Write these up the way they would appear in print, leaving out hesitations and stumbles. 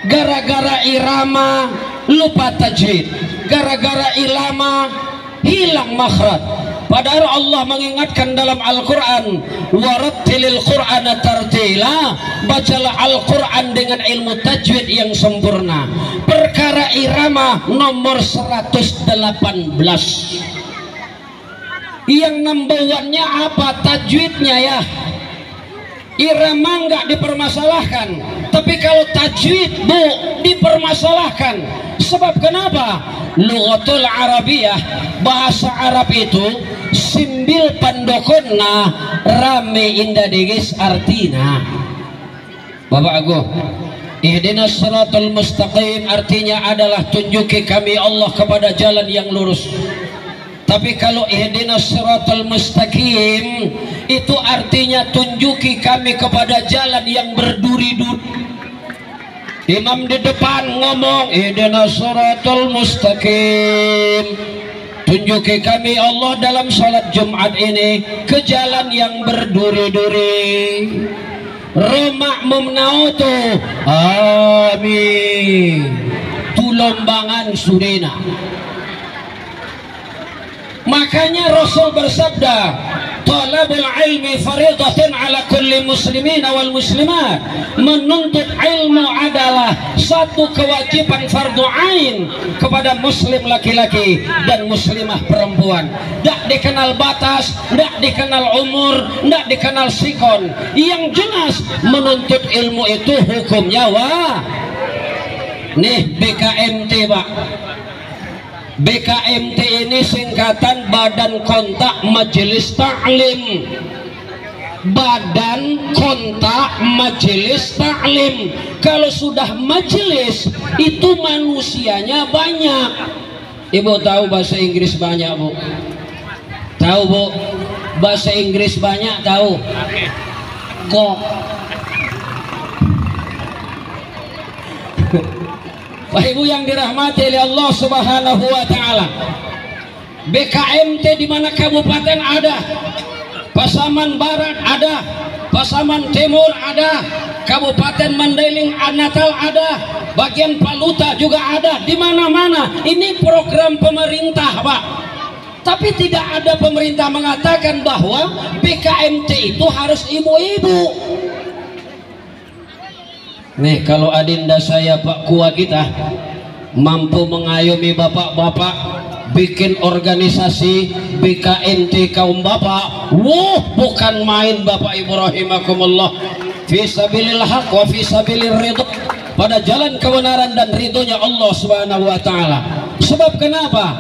gara-gara irama lupa tajwid, gara-gara irama hilang makhraj. Padahal Allah mengingatkan dalam Al-Quran, warattilil Qur'ana tartila, bacalah Al-Quran dengan ilmu tajwid yang sempurna. Perkara irama nomor 118. Yang number one-nya apa? Tajwidnya ya. Irama nggak dipermasalahkan, tapi kalau tajwid bu dipermasalahkan. Sebab kenapa? Lughatul Arabiyah, bahasa Arab itu simbil pandokonna rame indah digis artina. Bapak Agu, ihdinas siratal mustaqim artinya adalah tunjuki kami Allah kepada jalan yang lurus. Tapi kalau ihdinas siratal mustaqim itu artinya tunjuki kami kepada jalan yang berduri-duri. Imam di depan ngomong ihdinas siratal mustaqim, tunjuki kami Allah dalam salat Jumat ini ke jalan yang berduri-duri. Makmum nautu amin, tulombangan surina. Makanya Rasul bersabda, talabul ilmi faridatun ala kulli muslimin wal muslimat. Menuntut ilmu adalah satu kewajiban fardu ain kepada muslim laki-laki dan muslimah perempuan. Tidak dikenal batas, tidak dikenal umur, tidak dikenal sikon. Yang jelas menuntut ilmu itu hukumnya nih BKMT Pak. BKMT ini singkatan Badan Kontak Majelis Ta'lim. Badan Kontak Majelis Ta'lim. Kalau sudah majelis itu manusianya banyak. Ibu tahu bahasa Inggris banyak Bu? Tahu Bu? Bahasa Inggris banyak tahu? Kok Pak Ibu yang dirahmati oleh Allah Subhanahu wa taala, BKMT di mana kabupaten ada, Pasaman Barat ada, Pasaman Timur ada, Kabupaten Mandailing Natal ada, bagian Paluta juga ada, di mana-mana. Ini program pemerintah Pak. Tapi tidak ada pemerintah mengatakan bahwa BKMT itu harus ibu-ibu. Nih kalau adinda saya Pak Kua kita mampu mengayomi bapak-bapak bikin organisasi BKMT kaum bapak, bukan main Bapak Ibu rahimakumullah. Fisabilillah haq wa fisabilir ridho, pada jalan kebenaran dan ridhonya Allah Subhanahu wa taala. Sebab kenapa?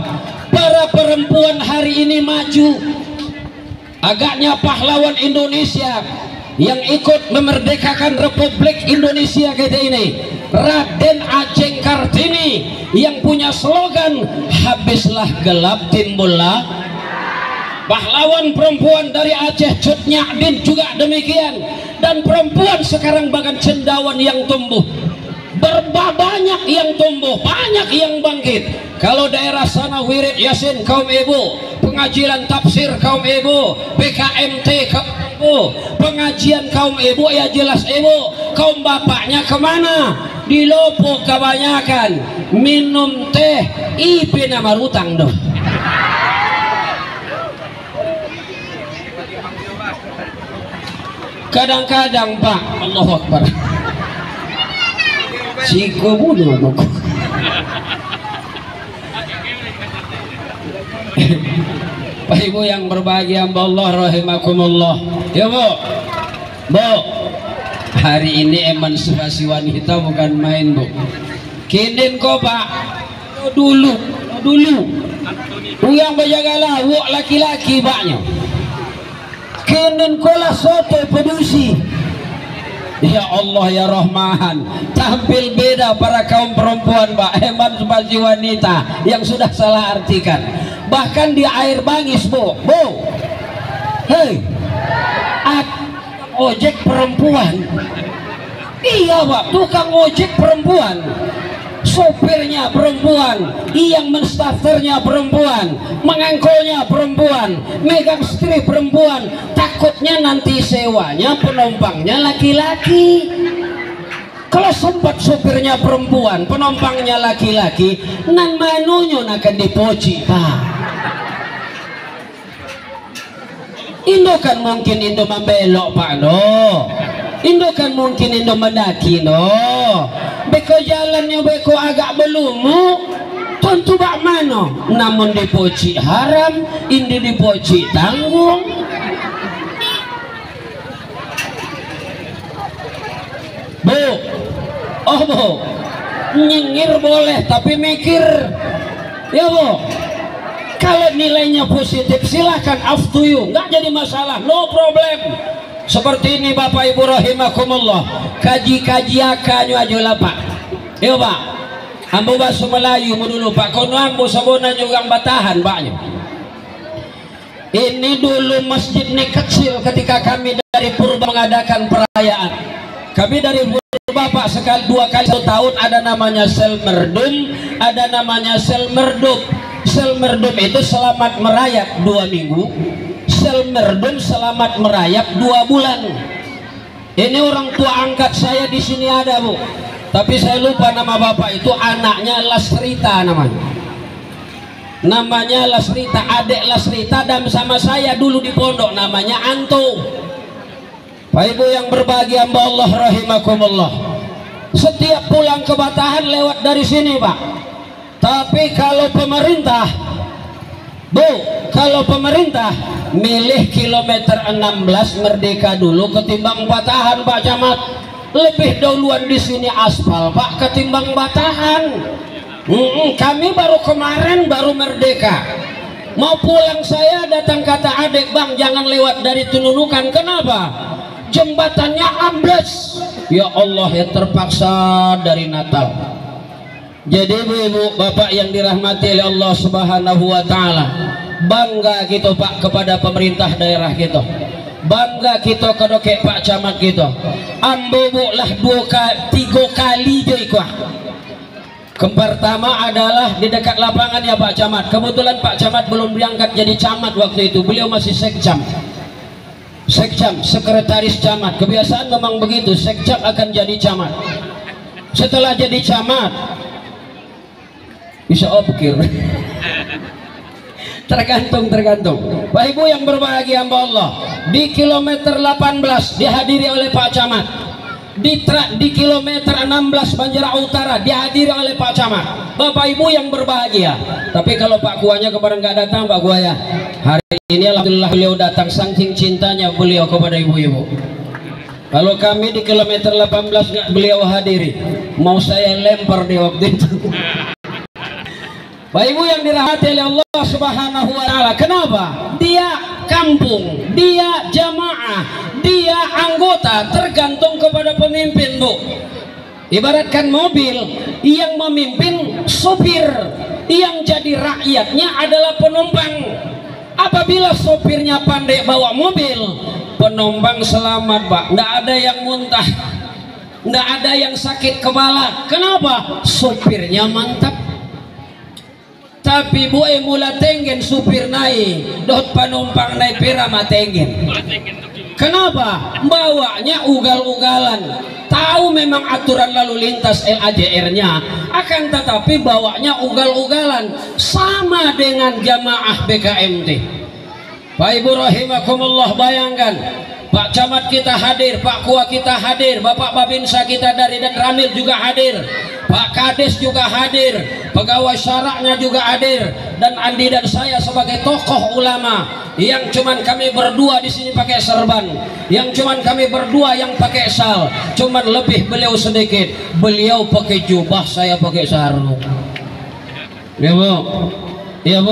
Para perempuan hari ini maju. Agaknya pahlawan Indonesia yang ikut memerdekakan Republik Indonesia kita ini, Raden Ajeng Kartini, yang punya slogan habislah gelap timbullah. Pahlawan perempuan dari Aceh Cut Nyadin juga demikian. Dan perempuan sekarang bahkan cendawan yang tumbuh, banyak yang tumbuh, banyak yang bangkit. Kalau daerah sana wirid yasin kaum ibu, pengajian tafsir kaum ibu, BKMT kaum ibu, pengajian kaum ibu ya jelas ibu. Kaum bapaknya kemana? Di Lopo kebanyakan minum teh ipi nama rutang dong. Kadang-kadang Pak, Allahu Akbar, Ciko bunuh aku. Pak Ibu yang berbahagia Allah rahimakumullah. Ya Bu, hari ini emansipasi wanita bukan main Bu. Kinin kok Pak, dulu yang berjagalah wak laki-laki baknya. Kinin kolah soto pedusi. Ya Allah ya Rahman, tampil beda para kaum perempuan Pak, emansipasi wanita yang sudah salah artikan. Bahkan di air bangis Bu, hei, ojek perempuan. Iya Pak, tukang ojek perempuan, sopirnya perempuan, yang menstafternya perempuan, mengangkolnya perempuan, megang setir perempuan. Takutnya nanti sewanya penumpangnya laki-laki. Kalau sempat supirnya perempuan, penumpangnya laki-laki, nan manunya akan dipoci pak. Indo kan mungkin Indo membelok pak no. Indo kan mungkin Indo mendaki no. Beko jalannya beko agak belumu. Tentu bak mano. Namun dipoci haram, Indo dipoci tanggung. Bu, oh bu, nyengir boleh tapi mikir, ya bu. Kalau nilainya positif silahkan, up to you, nggak jadi masalah, no problem. Seperti ini Bapak Ibu rahimakumullah, kaji-kaji akannya aja lah pak, ya pak. Ambo bahasa Melayu dulu pak, kono ambo sabona juga batahan paknya. Ini dulu masjid ini kecil ketika kami dari Purba mengadakan perayaan. Kami dari Bapak sekali 2 kali setahun ada namanya Selmerdum, ada namanya Selmerdum. Selmerdum itu selamat merayap 2 minggu, Selmerdum selamat merayap 2 bulan. Ini orang tua angkat saya di sini ada bu, tapi saya lupa nama bapak itu, anaknya Lasrita namanya Lasrita, adik Lasrita dan sama saya dulu di pondok namanya Anto. Pak Ibu yang berbahagia Allah rahimakumullah, setiap pulang ke Batahan lewat dari sini pak. Tapi kalau pemerintah bu, kalau pemerintah milih kilometer 16 Merdeka dulu ketimbang Batahan Pak Camat. Lebih dahuluan di sini aspal pak ketimbang Batahan. Kami baru kemarin baru Merdeka. Mau pulang saya datang kata adik, bang jangan lewat dari Tununukan. Kenapa? Jembatannya ambles. Ya Allah, ya terpaksa dari Natal. Jadi ibu-ibu bapak yang dirahmati oleh Allah Subhanahu wa taala, bangga gitu pak kepada pemerintah daerah gitu, bangga kita kedokek Pak Camat gitu. Ambo lah 3 kali joikwa. Pertama adalah di dekat lapangan ya Pak Camat. Kebetulan Pak Camat belum diangkat jadi camat waktu itu, beliau masih sekjam, sekretaris camat. Kebiasaan memang begitu, sekjam akan jadi camat. Setelah jadi camat bisa opkir. tergantung Pak Ibu yang berbahagia Allah, di kilometer 18 dihadiri oleh Pak Camat, di kilometer 16 Banjara Utara dihadiri oleh Pak Camat. Bapak Ibu yang berbahagia. Tapi kalau Pak Kuanya kemarin nggak datang Pak Kuanya, hari ini alhamdulillah beliau datang, saking cintanya beliau kepada ibu-ibu. Kalau kami di kilometer 18 nggak beliau hadiri, mau saya lempar di waktu itu. Bapak Ibu yang dirahmati oleh Allah Subhanahu wa taala, kenapa? Dia kampung, dia jamaah, dia anggota, tergantung kepada pemimpin, Bu. Ibaratkan mobil, yang memimpin sopir, yang jadi rakyatnya adalah penumpang. Apabila sopirnya pandai bawa mobil, penumpang selamat, Pak. Nggak ada yang muntah, nggak ada yang sakit kepala. Kenapa? Sopirnya mantap. Tapi bu mula tenggen supir naik, dot penumpang naik pirama tenggen. Kenapa? Bawanya ugal-ugalan. Tahu memang aturan lalu lintas LAJR-nya, akan tetapi bawanya ugal-ugalan, sama dengan jamaah BKMT. Pak Ibu rahimakumullah, bayangkan Pak Camat kita hadir, Pak Kua kita hadir, Bapak Babinsa kita dari dan Ramil juga hadir, Pak Kades juga hadir, pegawai syaraknya juga hadir, dan Andi dan saya sebagai tokoh ulama yang cuman kami berdua di sini pakai serban, yang cuman kami berdua yang pakai sal, cuman lebih beliau sedikit, beliau pakai jubah, saya pakai sarung. Ya Bu, ya Bu.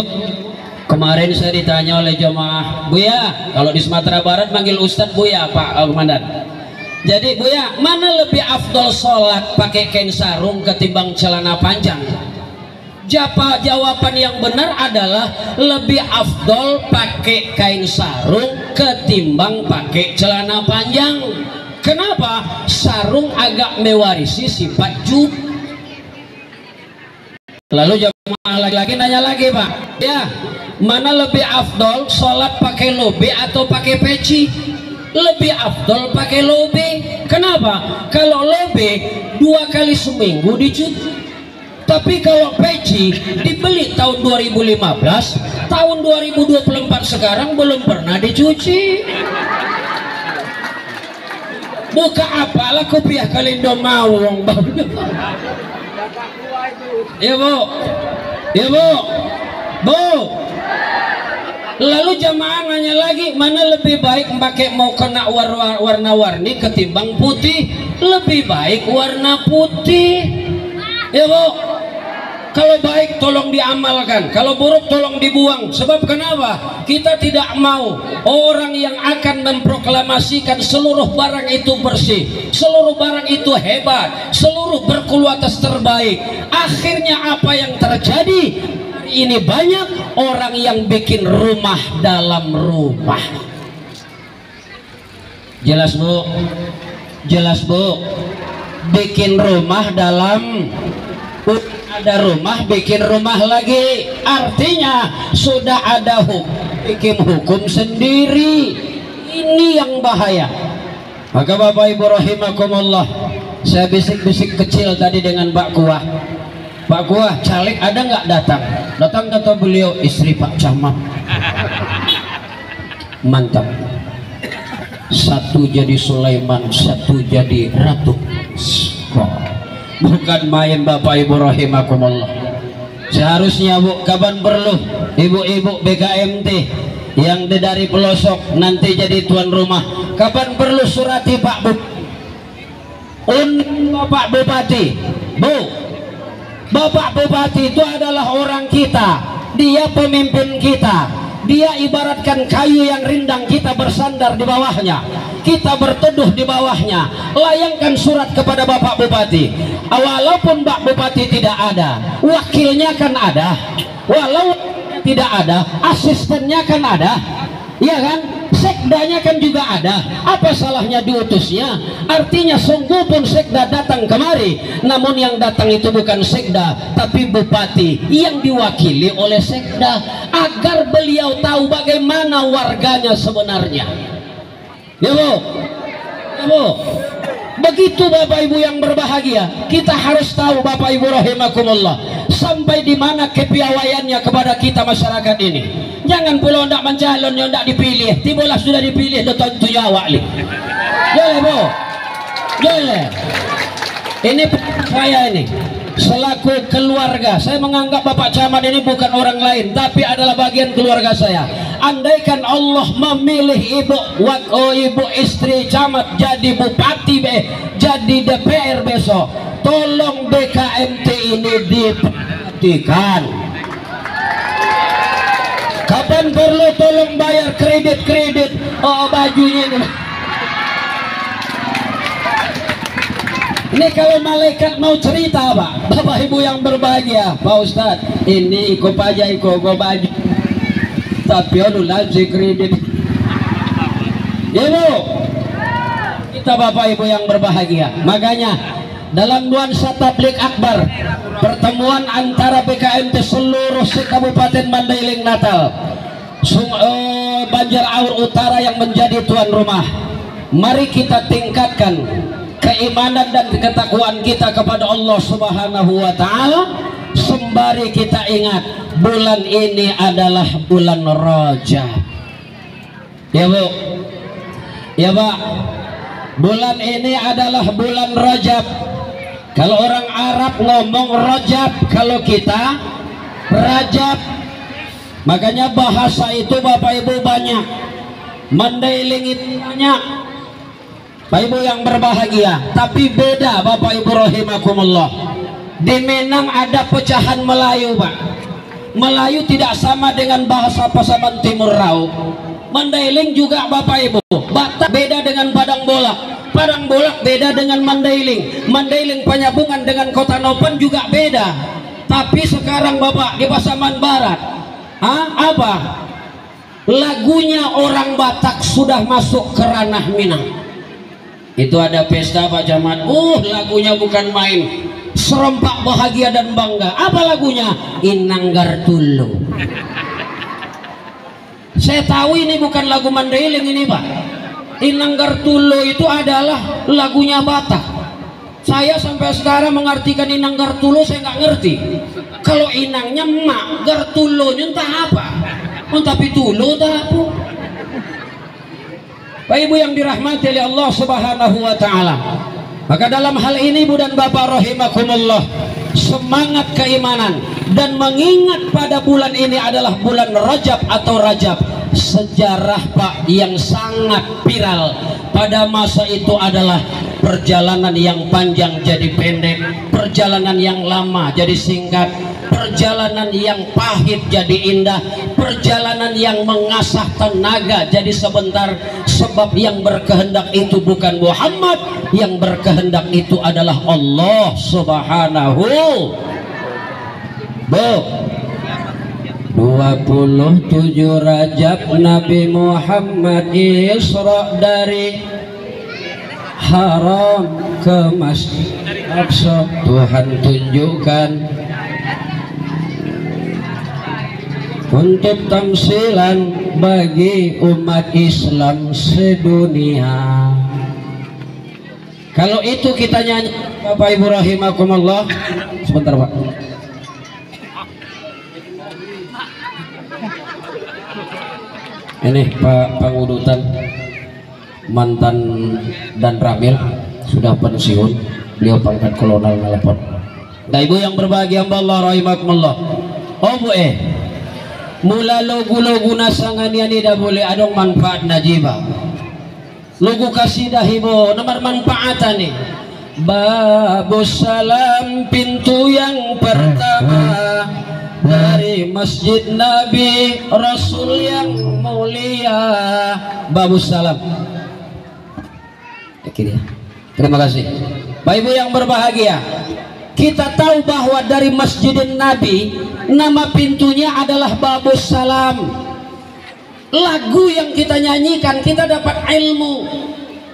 Kemarin saya ditanya oleh jemaah, Buya, kalau di Sumatera Barat manggil Ustadz Buya, Pak Komandan. Jadi Buya, mana lebih afdol sholat pakai kain sarung ketimbang celana panjang? Jawaban yang benar adalah lebih afdol pakai kain sarung ketimbang pakai celana panjang. Kenapa? Sarung agak mewarisi sifat jub. Lalu jemaah lagi-lagi nanya lagi, Pak, ya, mana lebih afdol sholat pakai lobe atau pakai peci? lebih afdol pakai lobe. Kenapa? Kalau lobe 2 kali seminggu dicuci, tapi kalau peci dibeli tahun 2015, tahun 2024 sekarang belum pernah dicuci. Buka apalah kopiah kalindo mawong bang. Ya bu, ya bu, bu. Lalu jamaah nanya lagi, mana lebih baik pakai mau kena warna-warni ketimbang putih? Lebih baik warna putih. Ya bu, kalau baik tolong diamalkan, kalau buruk tolong dibuang. Sebab kenapa? Kita tidak mau orang yang akan memproklamasikan seluruh barang itu bersih, seluruh barang itu hebat, seluruh berkualitas terbaik. Akhirnya apa yang terjadi? Ini banyak orang yang bikin rumah dalam rumah. Jelas bu? Jelas bu? Bikin rumah dalam, ada rumah bikin rumah lagi. Artinya sudah ada bikin hukum sendiri. Ini yang bahaya. Maka Bapak Ibu rahimakumullah, saya bisik-bisik kecil tadi dengan Pak Kuah. Pak Kuah, caleg ada nggak datang? Datang kata beliau, istri Pak Camat. Mantap. Satu jadi Sulaiman, satu jadi Ratu. Bukan main Bapak Ibu rahimakumullah. Seharusnya bu, kapan perlu ibu-ibu BKMT yang dari pelosok nanti jadi tuan rumah, kapan perlu surati Pak Bu, Bapak Bupati. Bu, Bapak Bupati itu adalah orang kita, dia pemimpin kita, dia ibaratkan kayu yang rindang, kita bersandar di bawahnya, kita berteduh di bawahnya. Layangkan surat kepada Bapak Bupati. Walaupun Pak Bupati tidak ada, wakilnya kan ada. Walau tidak ada, asistennya kan ada, ya kan? Sekdanya kan juga ada. Apa salahnya diutusnya? Artinya sungguh pun sekda datang kemari, namun yang datang itu bukan sekda, tapi bupati yang diwakili oleh sekda, agar beliau tahu bagaimana warganya sebenarnya. Ya bu, ya bu. Begitu Bapak Ibu yang berbahagia, kita harus tahu Bapak Ibu rahimakumullah, sampai di mana kepiawaiannya kepada kita masyarakat ini. Jangan pula hendak mencalon yang hendak dipilih, tibalah sudah dipilih do tentu jawab li. Boleh bu, boleh. Ini saya ini selaku keluarga, saya menganggap Bapak Camat ini bukan orang lain, tapi adalah bagian keluarga saya. Andaikan Allah memilih ibu istri camat jadi bupati, jadi DPR besok, tolong BKMT ini diperhatikan. Kapan perlu tolong bayar kredit bajunya ini. Ini kalau malaikat mau cerita Pak, Bapak Ibu yang berbahagia, Pak Ustadz, ini ikut aja ikut baju, tapi aduh lagi kredit. Ya bu, kita Bapak Ibu yang berbahagia. Makanya dalam nuansa tablik akbar, pertemuan antara BKMT seluruh Kabupaten Mandailing Natal, Banjar Aur Utara yang menjadi tuan rumah, mari kita tingkatkan keimanan dan ketakwaan kita kepada Allah Subhanahu wa Ta'ala, sembari kita ingat bulan ini adalah bulan Rajab. Ya bu, ya pak, bulan ini adalah bulan Rajab. Kalau orang Arab ngomong Rajab, kalau kita Rajab. Makanya bahasa itu Bapak Ibu banyak, Mandailing itu banyak Bapak Ibu yang berbahagia, tapi beda Bapak Ibu rahimakumullah. Di Minang ada pecahan Melayu Pak. Melayu tidak sama dengan bahasa Pasaman Timur Rau. Mandailing juga Bapak Ibu. Batak beda dengan Padang Bolak, Padang Bolak beda dengan Mandailing, Mandailing penyambungan dengan Kota Nopan juga beda. Tapi sekarang Bapak di Pasaman Barat, apa? Lagunya orang Batak sudah masuk ke ranah Minang. Itu ada pesta Pak Camat, lagunya bukan main, serempak bahagia dan bangga. Apa lagunya? Inanggar Tulu. Saya tahu ini bukan lagu Mandailing ini Pak, Inang Gartulo itu adalah lagunya Batak. Saya sampai sekarang mengartikan Inang Gartulo saya nggak ngerti. Kalau inangnya mak, Gartulonya entah apa. Tapi tulo entah apa. Bapak Ibu yang dirahmati oleh Allah Subhanahu wa taala. Maka dalam hal ini Ibu dan Bapak rahimakumullah, semangat keimanan dan mengingat pada bulan ini adalah bulan Rajab atau Rajab. Sejarah Pak yang sangat viral pada masa itu adalah perjalanan yang panjang jadi pendek, perjalanan yang lama jadi singkat, perjalanan yang pahit jadi indah, perjalanan yang mengasah tenaga jadi sebentar. Sebab yang berkehendak itu bukan Muhammad, yang berkehendak itu adalah Allah Subhanahu. 27 Rajab Nabi Muhammad Isra dari Haram ke Masjid Aqsa. Tuhan tunjukkan untuk tamsilan bagi umat Islam sedunia. Kalau itu kita nyanyi Bapak Ibu rahimakumullah. Sebentar Pak. Ini Pak Pangudutan mantan dan Ramil sudah pensiun, beliau pangkat kolonel nelpon. Nah Ibu yang berbahagia Allah rahimakumullah. Oh Bu mula logu-logu nasangan yani dah boleh adong manfaat najibah. Logu kasidah Ibu nomor manfaatan nih. Babus salam pintu yang pertama dari Masjid Nabi Rasul yang mulia. Babus salam. Terima kasih. Bapak Ibu yang berbahagia, kita tahu bahwa dari Masjid Nabi nama pintunya adalah Babus Salam. Lagu yang kita nyanyikan kita dapat ilmu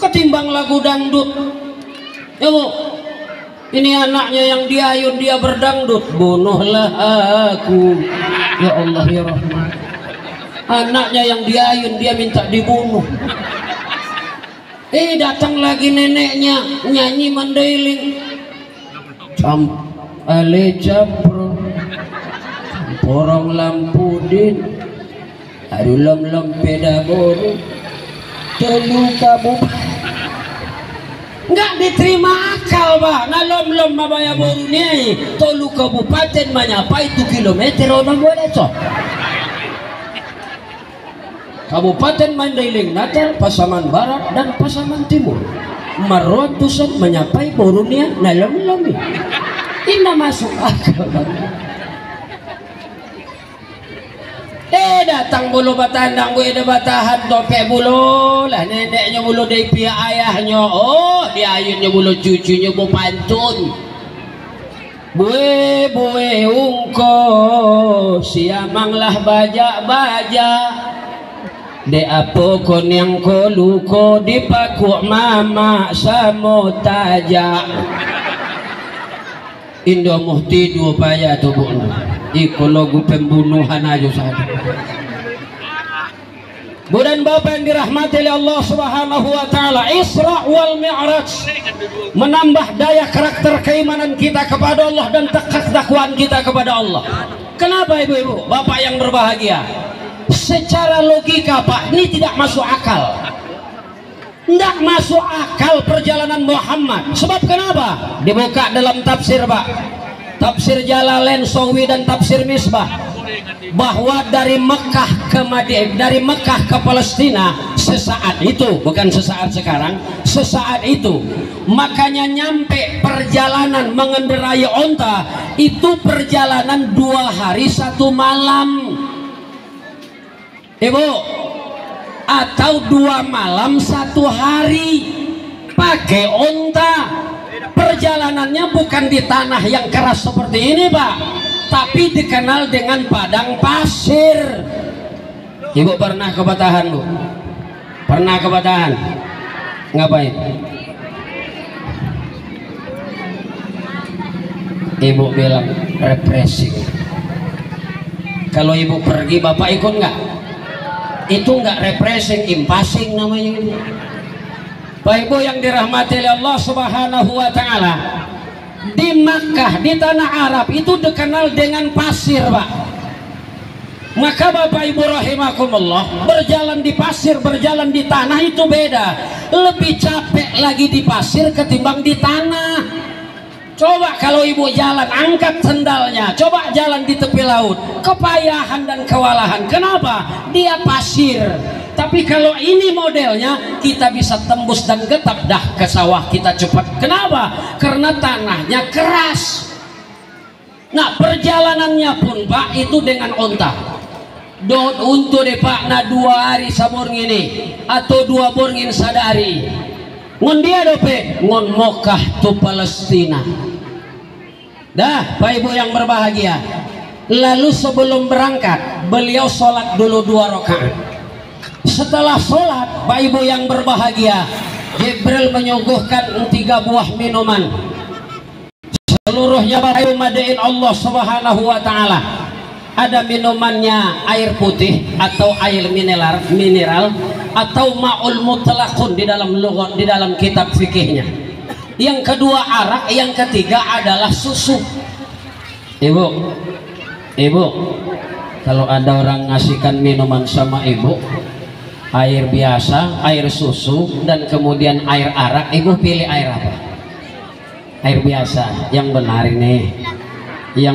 ketimbang lagu dangdut. Ya Bu, ini anaknya yang diayun dia berdangdut, bunuhlah aku ya Allah ya Rahman. Anaknya yang diayun dia minta dibunuh. Datang lagi neneknya nyanyi mandailing, ale capro porong lampu din adulam lempeda boru telu kabu. Nggak diterima akal Pak. Nalom mabaya boru nih tolu kabupaten menyapai 2 kilometer orang boleh cok. Kabupaten Mandailing Natal, Pasaman Barat dan Pasaman Timur. Marwatusan menyapai borunia nalom-lomi. Ini masuk akal. Datang bulu batandang gue batahan topek bulu lah neneknya bulu dari pihak ayahnya. Oh diayunnya bulu cucunya bu pantun. Bue ungko siamanglah baja de apo kon yang koluko dipaku mama samotaja. Indo muhti dua paya tu bu ikologu pembunuhan aja saja. Bu dan Bapak yang dirahmati oleh Allah Subhanahu wa taala, Isra wal Mi'raj menambah daya karakter keimanan kita kepada Allah dan ketakwaan kita kepada Allah. Kenapa Ibu-ibu, Bapak yang berbahagia? Secara logika Pak, ini tidak masuk akal. Tidak masuk akal perjalanan Muhammad. Sebab kenapa? Dibuka dalam tafsir Pak, tafsir Jalalain, Sawi dan tafsir Misbah, bahwa dari Mekah ke Madinah, dari Mekah ke Palestina sesaat itu, bukan sesaat sekarang, sesaat itu. Makanya nyampe perjalanan mengendarai onta itu perjalanan 2 hari 1 malam. Ibu, atau 2 malam 1 hari pakai onta. Perjalanannya bukan di tanah yang keras seperti ini Pak, tapi dikenal dengan padang pasir. Ibu pernah ke Batahan Bu? Pernah ke Batahan? Ngapain? Ibu bilang refreshing. Kalau ibu pergi bapak ikut nggak? Itu nggak refreshing, impasing namanya. Bapak Ibu yang dirahmati oleh Allah Subhanahu wa taala, di Makkah, di tanah Arab itu dikenal dengan pasir, Pak. Maka Bapak Ibu rahimakumullah, berjalan di pasir, berjalan di tanah itu beda. Lebih capek lagi di pasir ketimbang di tanah. Coba kalau ibu jalan, angkat sendalnya, coba jalan di tepi laut, kepayahan dan kewalahan. Kenapa? Dia pasir. Tapi kalau ini modelnya, kita bisa tembus dan getap dah ke sawah kita cepat. Kenapa? Karena tanahnya keras. Nah, perjalanannya pun Pak itu dengan onta. Untuk deh Pak, nah 2 hari sabur ini atau 2 borngin sadari. Ngon dia dope, ngon Mekah tu Palestina. Dah, Pak Ibu yang berbahagia. Lalu sebelum berangkat, beliau sholat dulu 2 rakaat. Setelah sholat, Pak Ibu yang berbahagia, Jibril menyuguhkan 3 buah minuman. Seluruhnya Bapak Ibu madain Allah Subhanahu wa taala. Ada minumannya air putih atau air mineral atau ma'ul mutlaqun di dalam lughat, di dalam kitab fikihnya. Yang kedua arak, yang ketiga adalah susu. Ibu, kalau ada orang ngasihkan minuman sama ibu, air biasa, air susu, dan kemudian air arak, ibu pilih air apa? Air biasa. Yang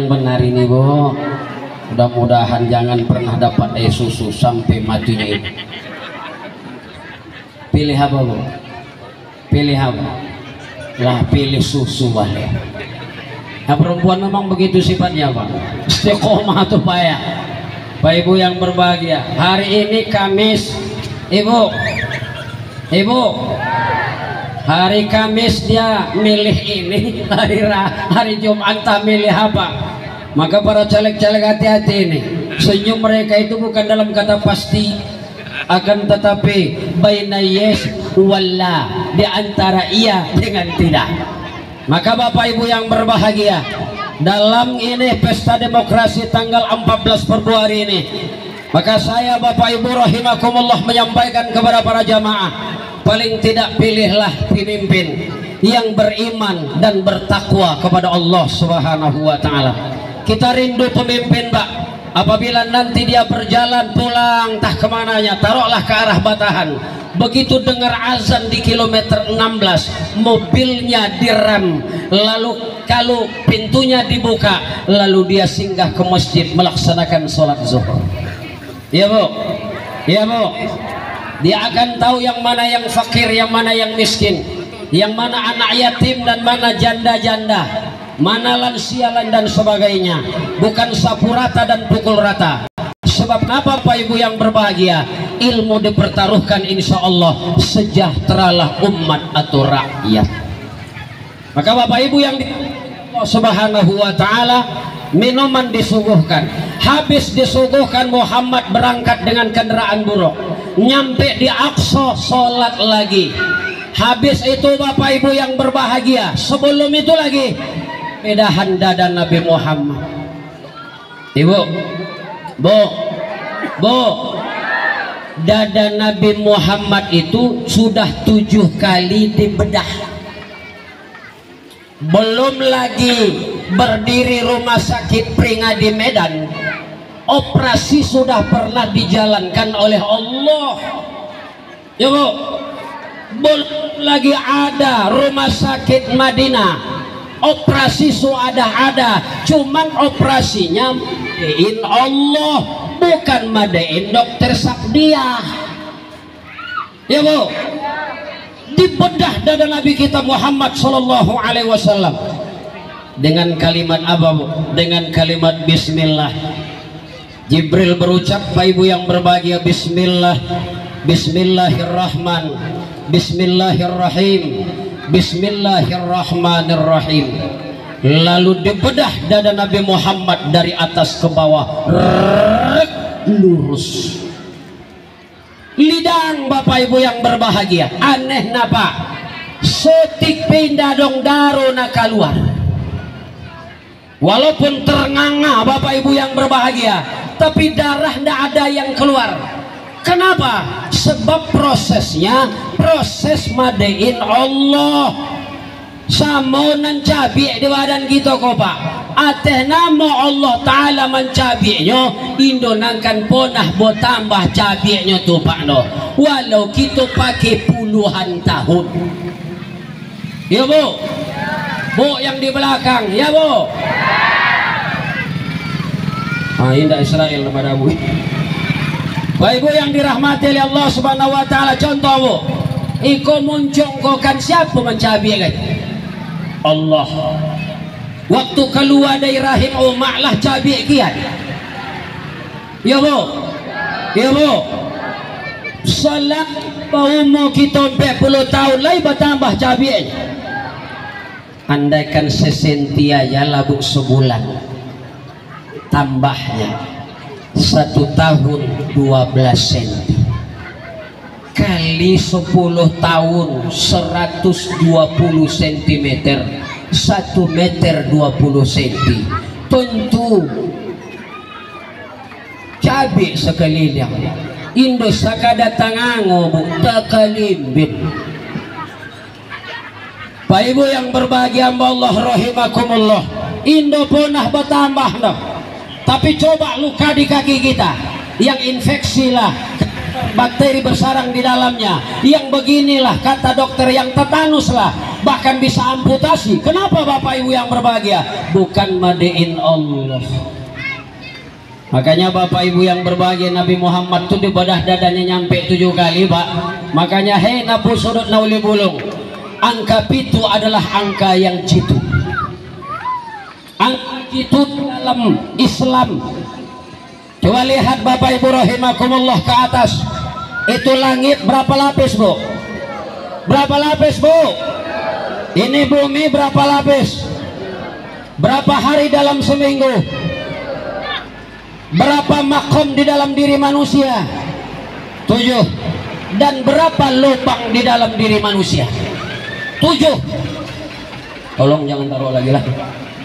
benar ini Bu. Mudah-mudahan jangan pernah dapat air susu sampai matinya ibu. Pilih apa Bu? Pilih apa? Lah pilih susu balik. Nah, perempuan memang begitu sifatnya Pak. Istiqomah tuh Pak ya. Pak Ibu yang berbahagia, hari ini Kamis, Ibu, hari Kamis dia milih ini, hari Jumat tak milih apa. Maka para caleg-caleg hati-hati ini, senyum mereka itu bukan dalam kata pasti, akan tetapi baina yes walla, di antara iya dengan tidak. Maka Bapak Ibu yang berbahagia, dalam ini pesta demokrasi tanggal 14 Februari ini, maka saya Bapak Ibu rahimakumullah menyampaikan kepada para jamaah, paling tidak pilihlah pemimpin yang beriman dan bertakwa kepada Allah Subhanahu wa taala. Kita rindu pemimpin Pak, apabila nanti dia berjalan pulang entah kemananya, taruhlah ke arah Batahan, begitu dengar azan di kilometer 16, mobilnya direm, lalu kalau pintunya dibuka, lalu dia singgah ke masjid melaksanakan sholat zuhur. Ya Bu, dia akan tahu yang mana yang fakir, yang mana yang miskin, yang mana anak yatim dan mana janda-janda, mana lansia dan sebagainya. Bukan sapu rata dan pukul rata. Sebab kenapa Bapak Ibu yang berbahagia, ilmu dipertaruhkan, insya Allah sejahteralah umat atau rakyat. Maka Bapak Ibu yang Allah Subhanahu wa taala, minuman disuguhkan. Habis disuguhkan, Muhammad berangkat dengan kendaraan buruk, nyampe di Aqsa, sholat lagi. Habis itu Bapak Ibu yang berbahagia, sebelum itu lagi pedahan dada Nabi Muhammad. Ibu, Bu, dada Nabi Muhammad itu sudah 7 kali dibedah. Belum lagi berdiri rumah sakit Pringa di Medan, operasi sudah pernah dijalankan oleh Allah. Ya Bu, belum lagi ada rumah sakit Madinah, operasi sudah ada, cuman operasinya madain Allah, bukan madain dokter Sakdiah. Ya Bu, dibedah dada Nabi kita Muhammad sallallahu alaihi wasallam dengan kalimat apa Bu? Dengan kalimat bismillah. Jibril berucap, Bapak Ibu yang berbahagia, bismillah, bismillahirrahim, bismillahirrahmanirrahim. Lalu dibedah dada Nabi Muhammad dari atas ke bawah, lurus. Lidang Bapak Ibu yang berbahagia, aneh napa? Sotik pindah dong daro na keluar. Walaupun ternganga Bapak Ibu yang berbahagia, tapi darah tidak ada yang keluar. Kenapa? Sebab prosesnya proses madain Allah. Samonan cabai di badan kita kok Pak. Ateh nama Allah Ta'ala mencabiknya, Indo nangkan ponah bo tambah cabiknya tuh Pak no. Walau kita pakai puluhan tahun. Ya Bu? Bu yang di belakang, ya Bu? Ah, indah Israel kepada Bu. Bapak Ibu yang dirahmati oleh Allah Subhanahu wa taala, contoh Bu. Iko muncungkokan siapa mencabik kan? Allah. Waktu keluar dari rahim umak lah cabik kian. Ya Bu? Ya Bu? Salat umur kita 40 tahun lagi bertambah cabik. Andaikan sesentia ya labu sebulan, tambahnya 1 tahun 12 senti kali 10 tahun 120 cm, 1 meter 20 cm. Tentu cabai sekeliling Indo sakada tangango bu takalimbit. Pak Ibu yang berbahagia Allah rahimakumullah, Indo punah bertambah no. Tapi coba luka di kaki kita yang infeksi lah, bakteri bersarang di dalamnya, yang beginilah kata dokter, yang tetanus lah, bahkan bisa amputasi. Kenapa Bapak Ibu yang berbahagia? Bukan madain Allah. Makanya Bapak Ibu yang berbahagia, Nabi Muhammad tuh di bedah dadanya nyampe 7 kali Pak. Makanya hei napu sudut nauli bulung, angka itu adalah angka yang jitu. Angka itu dalam Islam. Coba lihat Bapak Ibu rahimakumullah ke atas. Itu langit berapa lapis Bu? Berapa lapis Bu? Ini bumi berapa lapis? Berapa hari dalam seminggu? Berapa makom di dalam diri manusia? 7. Dan berapa lubang di dalam diri manusia? 7. Tolong jangan taruh lagi lah.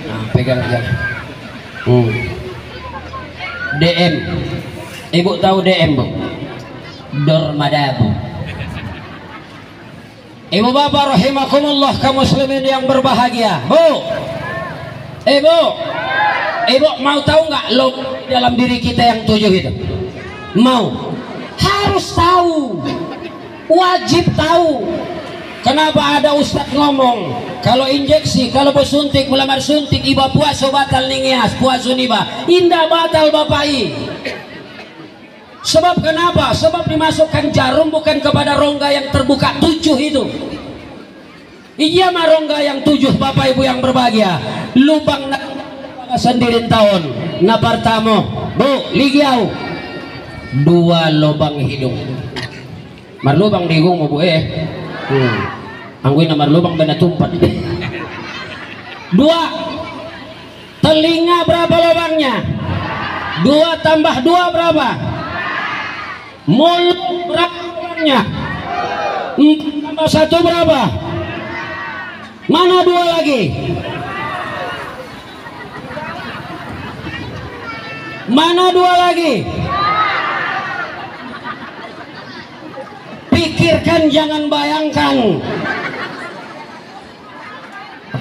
Nah, pegang aja. DM. Ibu tahu DM Bu? Dormadabu. Ibu bapak rahimakumullah, kaum muslimin yang berbahagia. Bu, ibu mau tahu nggak lo dalam diri kita yang 7 itu? Mau? Harus tahu, wajib tahu. Kenapa ada ustadz ngomong kalau injeksi, kalau bersuntik, melamar suntik iba puasa batal ningias, puasa niba indah batal bapai. Sebab kenapa? Sebab dimasukkan jarum bukan kepada rongga yang terbuka 7 itu. Iya mah rongga yang 7 Bapak Ibu yang berbahagia. Lubang sendiri tahun. Na pertama, Bu, ligiau 2 lubang hidung. Mar lubang di hidung Bu Angguin nomor lubang benda tumpat. 2 telinga berapa lubangnya? 2 tambah 2 berapa? Mulut berapa lubangnya? 4 tambah 1 berapa? Mana 2 lagi? Mana 2 lagi? Pikirkan, jangan bayangkan.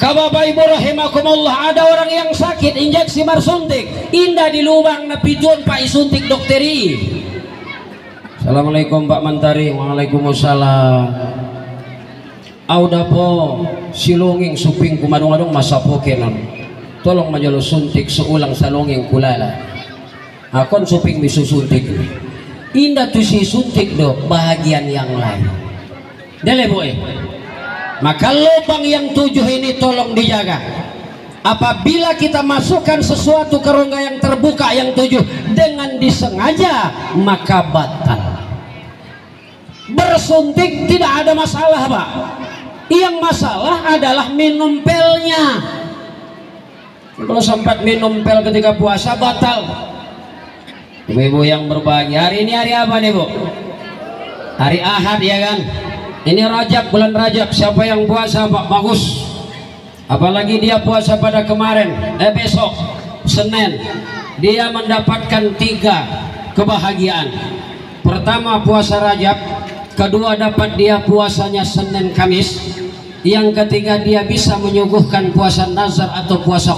Bapak Ibu rahimakumullah, ada orang yang sakit injeksi marsuntik indah di lubang na pijuan Pak isuntik dokteri. Assalamualaikum Pak Mantari. Waalaikumsalam. Auda po silunging suping kumadung-adung masapokenan. Tolong majalo suntik seulang salunging kulala. Akon suping misusuntik. Indah tuh si suntik do bahagian yang lain. Dele boy. Maka lubang yang 7 ini tolong dijaga. Apabila kita masukkan sesuatu ke rongga yang terbuka yang 7 dengan disengaja, maka batal. Bersuntik tidak ada masalah Pak. Yang masalah adalah minum pelnya. Kalau sempat minum pel ketika puasa batal. Ibu-ibu yang berbahagia, hari ini hari apa nih Bu? Hari Ahad ya kan? Ini Rajab, bulan Rajab. Siapa yang puasa Pak? Bagus. Apalagi dia puasa pada kemarin, besok Senin, dia mendapatkan 3 kebahagiaan. Pertama puasa Rajab, kedua dapat dia puasanya Senin Kamis, yang ketiga dia bisa menyuguhkan puasa nazar atau puasa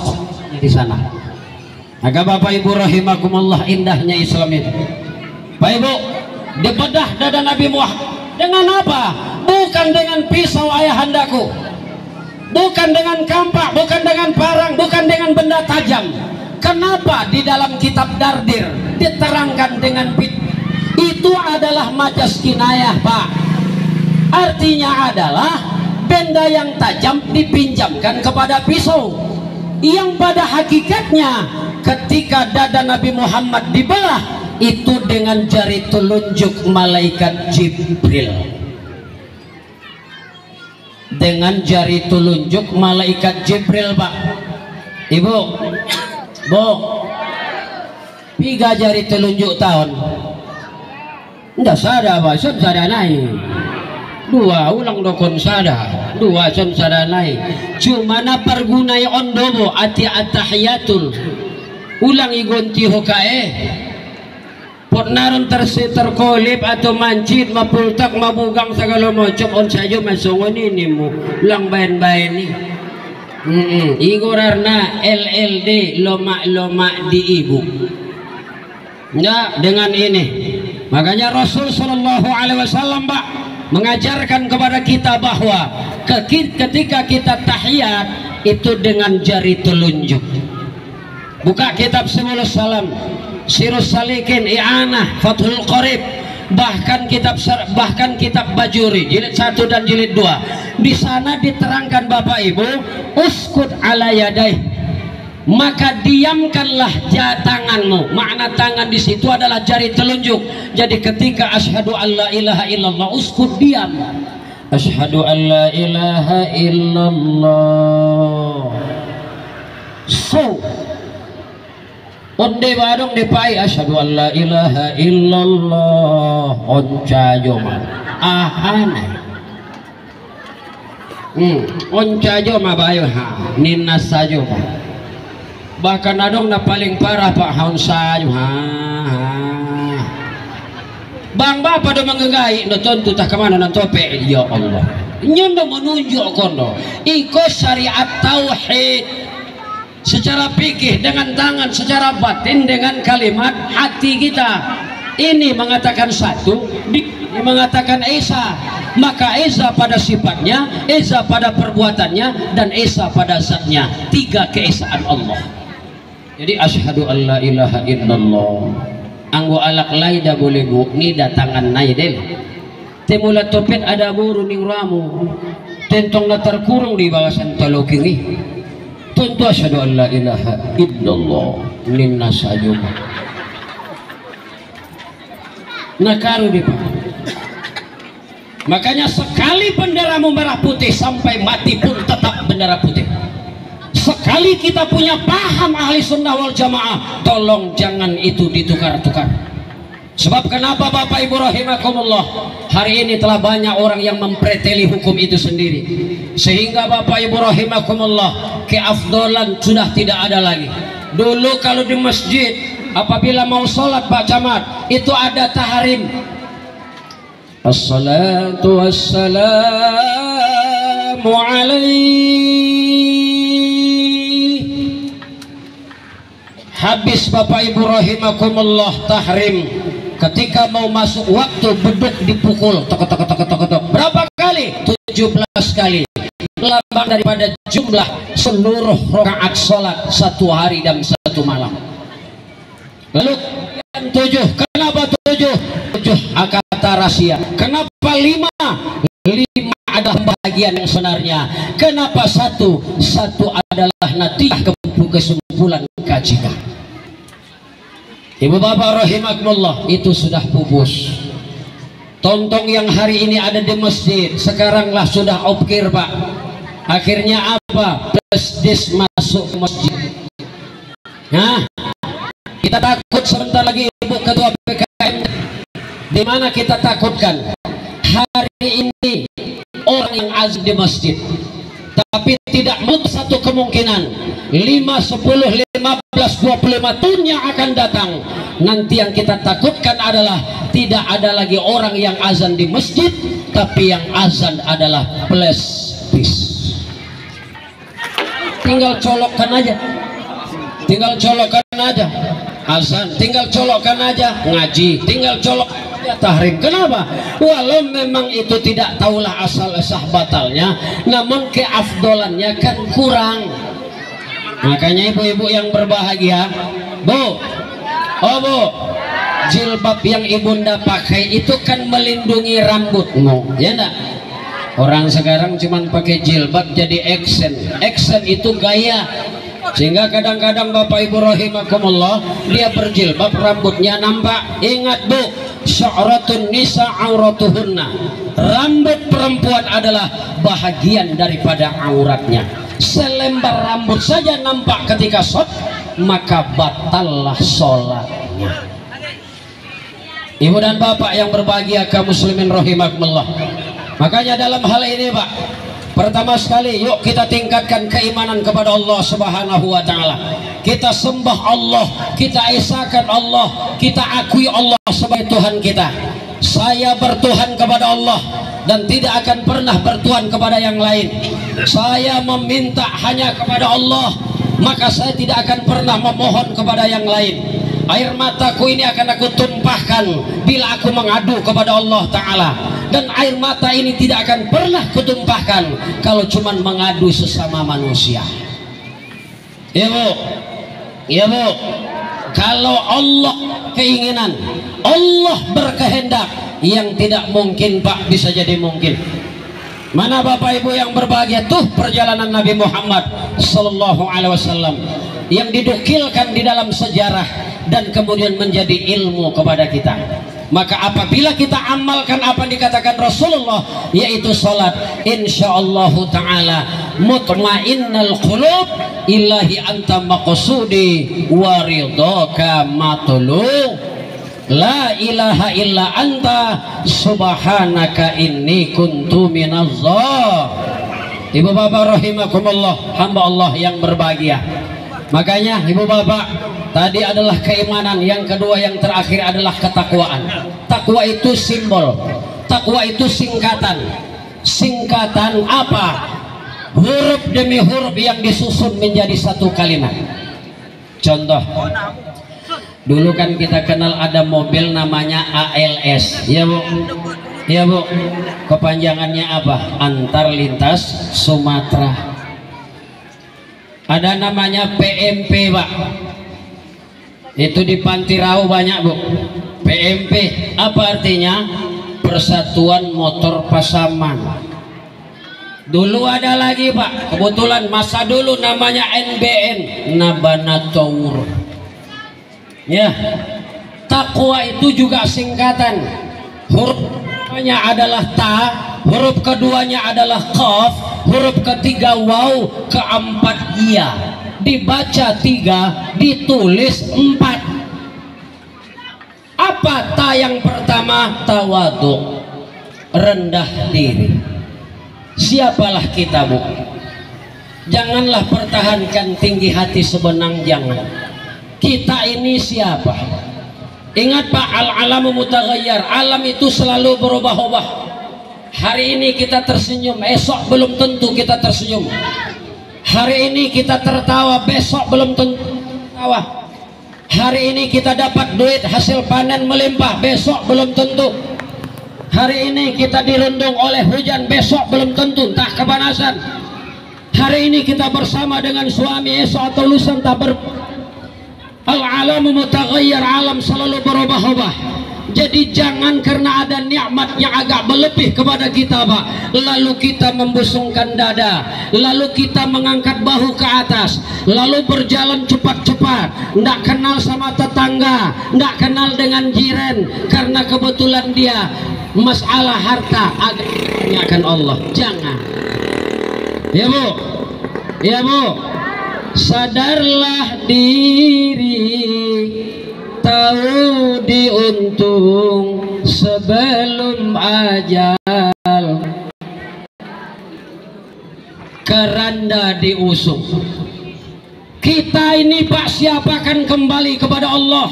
di sana. Maka Bapak Ibu rahimakumullah, indahnya Islam itu. Bapak Ibu, dibedah dada Nabi Muhammad dengan apa? Bukan dengan pisau ayahandaku, bukan dengan kampak, bukan dengan parang, bukan dengan benda tajam. Kenapa di dalam kitab Dardir diterangkan dengan itu adalah majas kinayah, Pak. Artinya adalah benda yang tajam dipinjamkan kepada pisau, yang pada hakikatnya ketika dada Nabi Muhammad dibelah itu dengan jari telunjuk malaikat Jibril. Dengan jari telunjuk malaikat Jibril, Pak. Ibu, Bu, 3 jari telunjuk tahun ndak sada, Pak. Sun sada naik 2 ulang dokon sada 2 sun sada naik. Cuma na pergunai ondobo ati atahiyatul ulang igonti hokae pot naron terkolip atau mancit mapultak mabugang segala macam on saja masongon ini mu ulang bayan-bayan ni igorarna LLD loma di ibu. Ya, dengan ini makanya Rasul Shallallahu Alaihi Wasallam, Pak, mengajarkan kepada kita bahwa ketika kita tahiyat itu dengan jari telunjuk. Buka kitab Semulus Salam, Sirus Salikin, I'anah, Fathul Qorib, bahkan kitab Bajuri jilid 1 dan jilid 2. Di sana diterangkan, Bapak Ibu, uskut ala yadai, maka diamkanlah tanganmu. Makna tangan di situ adalah jari telunjuk. Jadi ketika asyhadu alla ilaha illallah, uskut, diam. Asyhadu alla ilaha illallah. So onde barong depai asyhadu alla ilaha illallah onca joma ahane onca joma bayo ha ninnas sajo. Bahkan adong na paling parah, Pak, haun sayo ha. Bang Bapak do manggagai no tontu tak kemana nan tope. Ya Allah, nyondo menunjuk kondo iko syariat tauhid secara fikih dengan tangan, secara batin dengan kalimat hati kita. Ini mengatakan satu, mengatakan esa, maka esa pada sifatnya, esa pada perbuatannya, dan esa pada zatnya. 3 keesaan Allah. Jadi asyhadu alla ilaha illallah. Anggo alak laida boleh bu ni datangan naidel. Temula topet ada buru ning ramu. Tentong na terkurung di bawasan talo kiri. Tentu asyhadu alla ilaha illallah ninna sajum. Nakaru di Pak. Makanya sekali benderamu merah putih sampai mati pun tetap bendera putih. Sekali kita punya paham ahli sunnah wal jamaah, tolong jangan itu ditukar-tukar. Sebab kenapa Bapak Ibu rahimakumullah, hari ini telah banyak orang yang mempreteli hukum itu sendiri, sehingga Bapak Ibu rahimakumullah keafdolan sudah tidak ada lagi. Dulu kalau di masjid apabila mau sholat Pak Camat itu ada taharim, assalatu wassalamu alaihi. Habis Bapak Ibu rahimakumullah tahrim, ketika mau masuk waktu beduk dipukul tok. Berapa kali? 17 kali. Lebih daripada jumlah seluruh rakaat sholat 1 hari dan 1 malam. Lalu yang 7, kenapa 7? 7 kata rahasia. Kenapa 5? 5 adalah bagian yang sebenarnya. Kenapa 1? 1 adalah natijah kesimpulan kajian. Ibu bapak rahimakumullah, itu sudah pupus. Tontong yang hari ini ada di masjid sekaranglah sudah opkir, Pak. Akhirnya apa? Pesdis masuk ke masjid. Nah, kita takut sebentar lagi Ibu Ketua PKM. Di mana kita takutkan? Hari ini orang yang azan di masjid, tapi tidak menutup satu kemungkinan 5, 10, 15-25 tahun yang akan datang, nanti yang kita takutkan adalah tidak ada lagi orang yang azan di masjid, tapi yang azan adalah plastis. Tinggal colokkan aja, tinggal colokkan aja azan, tinggal colokkan aja ngaji, tinggal colok tahrim. Kenapa? Walau memang itu tidak tahulah asal sah batalnya, namun keafdolannya kan kurang. Makanya ibu-ibu yang berbahagia, Bu, oh Bu, jilbab yang ibunda pakai itu kan melindungi rambutmu, ya enggak? Orang sekarang cuman pakai jilbab jadi action. Action itu gaya. Sehingga kadang-kadang Bapak Ibu rahimakumullah, dia berjilbab rambutnya nampak. Ingat Bu, sya'ratun nisa auratuhunna. Rambut perempuan adalah bahagian daripada auratnya. Selembar rambut saja nampak ketika sholat, maka batallah sholatnya. Ibu dan bapak yang berbahagia kaum muslimin rahimakumullah, makanya dalam hal ini Pak, pertama sekali yuk kita tingkatkan keimanan kepada Allah Subhanahu wa ta'ala. Kita sembah Allah, kita esakan Allah, kita akui Allah sebagai Tuhan kita. Saya bertuhan kepada Allah dan tidak akan pernah bertuhan kepada yang lain. Saya meminta hanya kepada Allah, maka saya tidak akan pernah memohon kepada yang lain. Air mataku ini akan aku tumpahkan bila aku mengadu kepada Allah Ta'ala, dan air mata ini tidak akan pernah kutumpahkan kalau cuma mengadu sesama manusia. Ya Bu, ya Bu, kalau Allah keinginan, Allah berkehendak, yang tidak mungkin Pak bisa jadi mungkin. Mana Bapak Ibu yang berbahagia, tuh perjalanan Nabi Muhammad Sallallahu Alaihi Wasallam yang didukilkan di dalam sejarah dan kemudian menjadi ilmu kepada kita. Maka apabila kita amalkan apa yang dikatakan Rasulullah, yaitu salat, insyaallah ta'ala mutmainnal qulub ilahi anta maqsudi wa ridhaka matlu la ilaha illa anta subhanaka inni kuntu minaz zalimin. Ibu bapak rahimakumullah, hamba Allah yang berbahagia. Makanya ibu bapak, tadi adalah keimanan, yang kedua yang terakhir adalah ketakwaan. Takwa itu simbol, takwa itu singkatan. Singkatan apa? Huruf demi huruf yang disusun menjadi satu kalimat. Contoh, dulu kan kita kenal ada mobil namanya ALS, ya Bu, ya Bu, kepanjangannya apa? Antar Lintas Sumatera. Ada namanya PMP Pak, itu di Pantirau banyak Bu. PMP apa artinya? Persatuan Motor Pasaman. Dulu ada lagi Pak, kebetulan masa dulu namanya NBN, Nabanatour. Ya, takwa itu juga singkatan. Huruf pertamanya adalah ta, huruf keduanya adalah qaf, huruf ketiga waw, keempat iya. Dibaca 3, ditulis 4. Apa ta yang pertama? Tawadhu, rendah diri. Siapalah kita Bu? Janganlah pertahankan tinggi hati sebenang, jangan. Kita ini siapa? Ingat Pak, al-alamu mutaghayyar, alam itu selalu berubah-ubah. Hari ini kita tersenyum, esok belum tentu kita tersenyum. Hari ini kita tertawa, besok belum tentu tertawa. Hari ini kita dapat duit, hasil panen melimpah, besok belum tentu. Hari ini kita direndung oleh hujan, besok belum tentu, entah kepanasan. Hari ini kita bersama dengan suami, esok atau lusa entah Al-alamu mutaghayyir, alam selalu berubah-ubah. Jadi jangan karena ada nikmat yang agak berlebih kepada kita Pak, lalu kita membusungkan dada, lalu kita mengangkat bahu ke atas, lalu berjalan cepat-cepat, nggak kenal sama tetangga, nggak kenal dengan jiran, karena kebetulan dia masalah harta agak tanyakan Allah. Jangan. Ya Bu, ya Bu, sadarlah diri, tahu diuntung sebelum ajal, keranda diusung, Kita ini Pak, siapa akan kembali kepada Allah?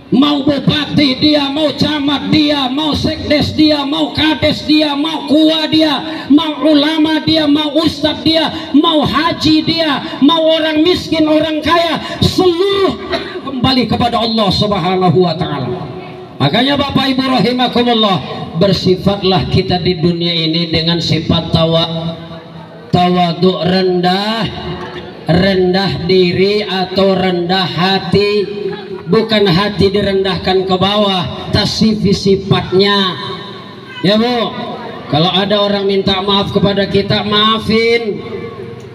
Mau bupati dia, mau camat dia, mau sekdes dia, mau kades dia, mau kua dia, mau ulama dia, mau ustadz dia, mau haji dia, mau orang miskin, orang kaya, seluruh kembali kepada Allah Subhanahu wa ta'ala. Makanya Bapak Ibu rahimakumullah, bersifatlah kita di dunia ini dengan sifat tawadhu, rendah diri atau rendah hati. Bukan hati direndahkan ke bawah, tapi sifatnya. Ya Bu, kalau ada orang minta maaf kepada kita, maafin.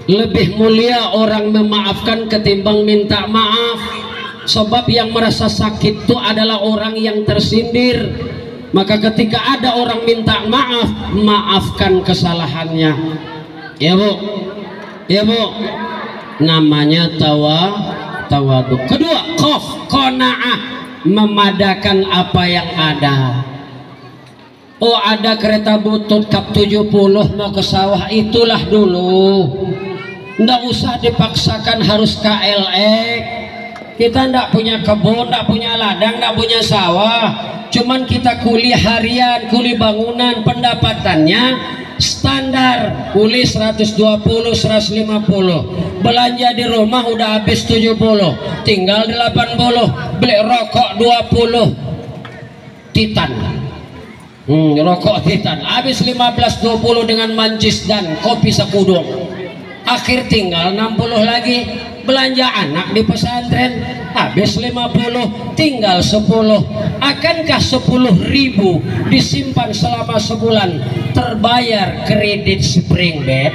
Lebih mulia orang memaafkan ketimbang minta maaf. Sebab yang merasa sakit itu adalah orang yang tersindir. Maka ketika ada orang minta maaf, maafkan kesalahannya. Ya Bu, ya Bu, namanya tawadhu. Kedua, qanaah, memadakan apa yang ada. Oh, ada kereta butut kap 70 mau ke sawah, itulah dulu. Nggak usah dipaksakan harus KLX. Kita nggak punya kebun, nggak punya ladang, nggak punya sawah. Cuman kita kuli harian, kuli bangunan, pendapatannya standar, kuli 120, 150. Belanja di rumah udah habis 70, tinggal 80. Beli rokok 20 Titan, rokok Titan habis 15-20 dengan mancis dan kopi sekudung. Akhir tinggal 60 lagi. Belanja anak di pesantren habis 50, tinggal 10. Akankah 10.000 disimpan selama sebulan terbayar kredit spring bed?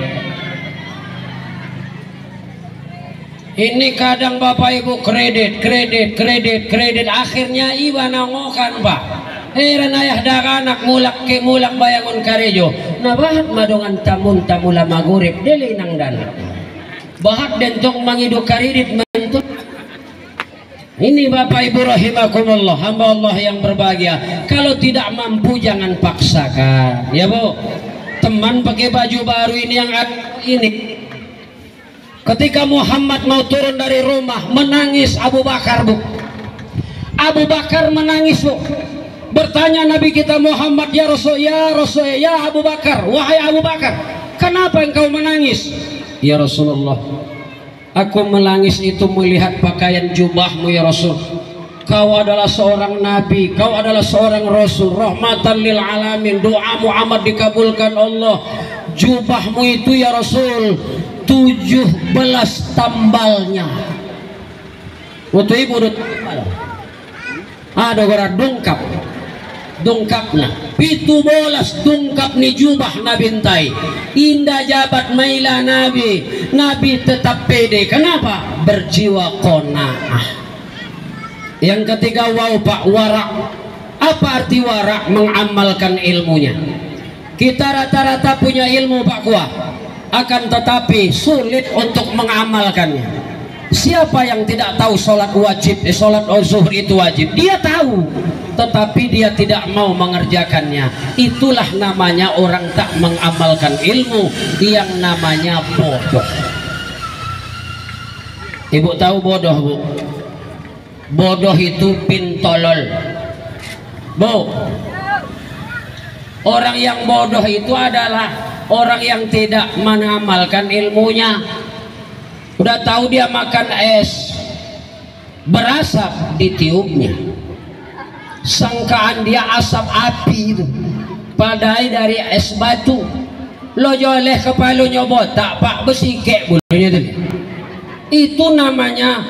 Ini kadang Bapak Ibu kredit, akhirnya iba nangokan Pak. Heran ayah dah anak mulak bayangun karejo. Nah bahat madongan tamula magurib deli nang dan. Bahat dentong mangiduk kredit mentuk. Ini Bapak Ibu rahimakumullah, hamba Allah yang berbahagia. Kalau tidak mampu jangan paksakan. Ya Bu, teman pakai baju baru ini yang ini. Ketika Muhammad mau turun dari rumah, menangis Abu Bakar Bu. Abu Bakar menangis Bu. Bertanya Nabi kita Muhammad, ya Rasul, ya Abu Bakar, wahai Abu Bakar, kenapa engkau menangis? Ya Rasulullah, aku menangis itu melihat pakaian jubahmu ya Rasul. Kau adalah seorang nabi, kau adalah seorang rasul, rahmatan lil alamin, doamu amat dikabulkan Allah. Jubahmu itu ya Rasul 17 tambalnya. Waktu ibu ada orang dungkapna pitu bolas dungkap ni jubah Nabi entai indah jabat maila Nabi tetap pede. Kenapa? Berjiwa qanaah. Yang ketiga Pak, warak. Apa arti warak? Mengamalkan ilmunya. Kita rata-rata punya ilmu Pak Kuah, akan tetapi sulit untuk mengamalkannya. Siapa yang tidak tahu sholat wajib, sholat zuhur itu wajib? Dia tahu, tetapi dia tidak mau mengerjakannya. Itulah namanya orang tak mengamalkan ilmu, yang namanya bodoh. Ibu tahu bodoh Bu? Bodoh itu pintolol Bu. Orang yang bodoh itu adalah orang yang tidak mengamalkan ilmunya. Udah tahu dia makan es berasap ditiupnya, sangkaan dia asap api itu, padahal dari es batu. Lo joleh kepala nyobotak Pak besikek bulunya itu namanya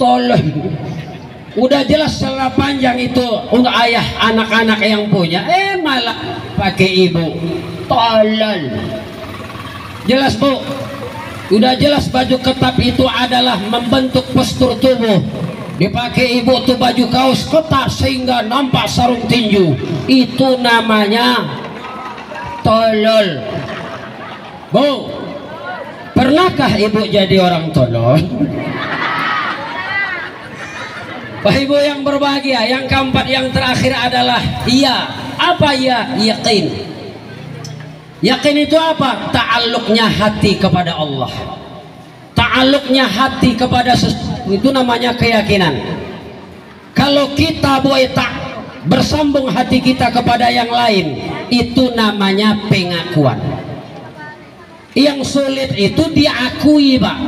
tolong. Udah jelas secara panjang itu untuk ayah anak-anak yang punya, malah pakai ibu tolol. Jelas Bu, udah jelas baju ketat itu adalah membentuk postur tubuh. Dipakai ibu tuh baju kaos ketat sehingga nampak sarung tinju, itu namanya tolol. Bu, pernahkah ibu jadi orang tolol? Bapak Ibu yang berbahagia, yang keempat, yang terakhir adalah iya. Apa ya? Yakin. Yakin itu apa? Ta'alluqnya hati kepada Allah. ta'aluknya hati kepada sesuatu itu namanya keyakinan. Kalau kita boleh tak bersambung hati kita kepada yang lain, itu namanya pengakuan. Yang sulit itu diakui, Pak.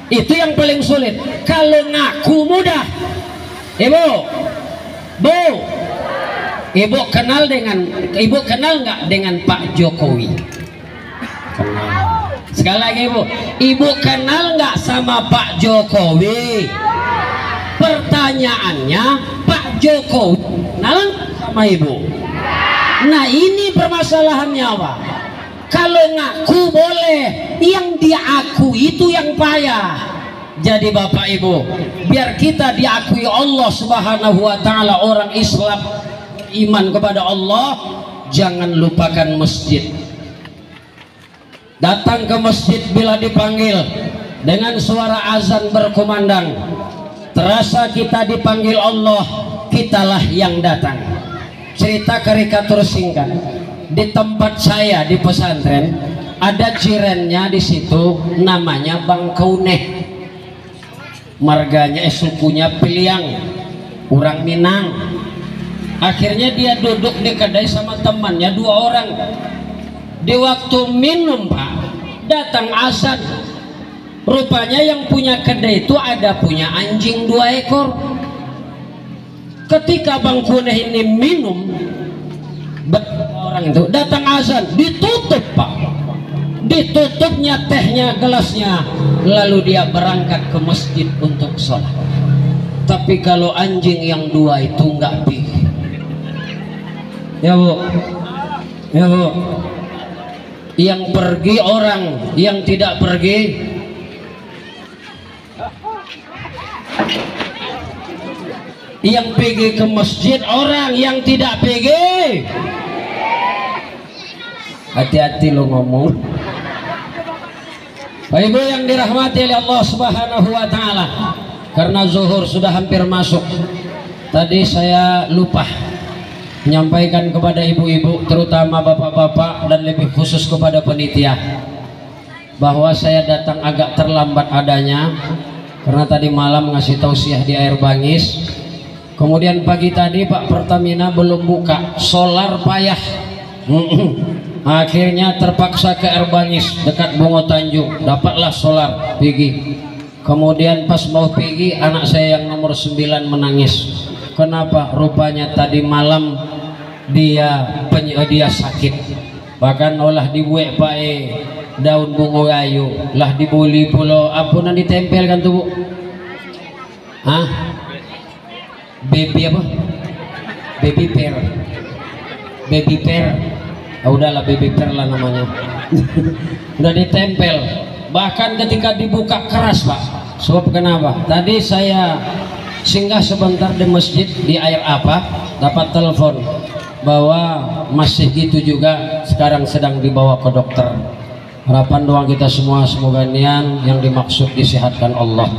Itu yang paling sulit. Kalau ngaku mudah. Ibu, Bu, Ibu kenal nggak dengan Pak Jokowi? Kenal. Sekali lagi Ibu kenal nggak sama Pak Jokowi? Pertanyaannya, Pak Jokowi kenal sama Ibu? Nah, ini permasalahannya, Pak. Kalau ngaku boleh, yang diakui itu yang payah. Jadi Bapak Ibu, biar kita diakui Allah Subhanahu wa taala orang Islam, iman kepada Allah, jangan lupakan masjid. Datang ke masjid bila dipanggil dengan suara azan berkumandang, terasa kita dipanggil Allah, kitalah yang datang. Cerita karikatur singkat, di tempat saya di pesantren ada jirannya di situ namanya Bang Kauneh, marganya sukunya Piliang, orang Minang. Akhirnya dia duduk di kedai sama temannya 2 orang. Di waktu minum, Pak, datang azan. Rupanya yang punya kedai itu ada punya anjing 2 ekor. Ketika Bang Kuneh ini minum, orang itu datang azan, ditutup, Pak. Ditutupnya tehnya, gelasnya, lalu dia berangkat ke masjid untuk sholat. Tapi kalau anjing yang 2 itu nggak pergi. Ya Bu, ya Bu. Yang pergi orang, yang tidak pergi yang pergi ke masjid orang, yang tidak pergi. Hati-hati lo ngomong. Bapak Ibu yang dirahmati oleh Allah Subhanahu wa taala, karena zuhur sudah hampir masuk, tadi saya lupa menyampaikan kepada ibu-ibu, terutama bapak-bapak, dan lebih khusus kepada panitia, bahwa saya datang agak terlambat adanya karena tadi malam ngasih tausiah di Air Bangis. Kemudian pagi tadi Pak Pertamina belum buka, solar payah. Akhirnya terpaksa ke Air Bangis dekat Bongo Tanjung, dapatlah solar pergi. Kemudian pas mau pergi, anak saya yang nomor 9 menangis. Kenapa? Rupanya tadi malam dia sakit. Bahkan olah dibuat Pak daun bunga gayu, lah dibuli pulau apunan ditempelkan tuh Bu. Hah? Baby apa? Baby pear. Baby pear. Oh, udahlah baby pear lah namanya. Udah ditempel. Bahkan ketika dibuka keras, Pak. Sebab kenapa? Tadi saya singgah sebentar di masjid di Air Apa, dapat telepon bahwa masih gitu juga, sekarang sedang dibawa ke dokter. Harapan doang kita semua, semoga nian yang dimaksud disehatkan Allah.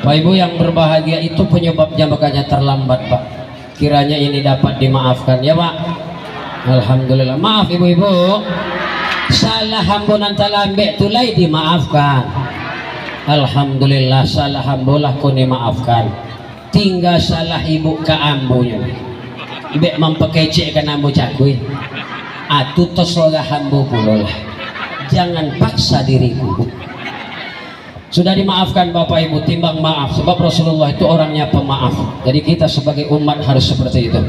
Bapak Ibu yang berbahagia, itu penyebabnya makanya terlambat, Pak. Kiranya ini dapat dimaafkan ya, Pak. Alhamdulillah. Maaf ibu-ibu, salah hambunan talambe tulai dimaafkan. Alhamdulillah, salah hambulah ku dimaafkan. Tinggal salah ibu ke ambunya, bek mempekecekkan ambu cakui. Atu tersolah hambu pulolah. Jangan paksa diriku. Sudah dimaafkan Bapak Ibu, timbang maaf, sebab Rasulullah itu orangnya pemaaf. Jadi kita sebagai umat harus seperti itu.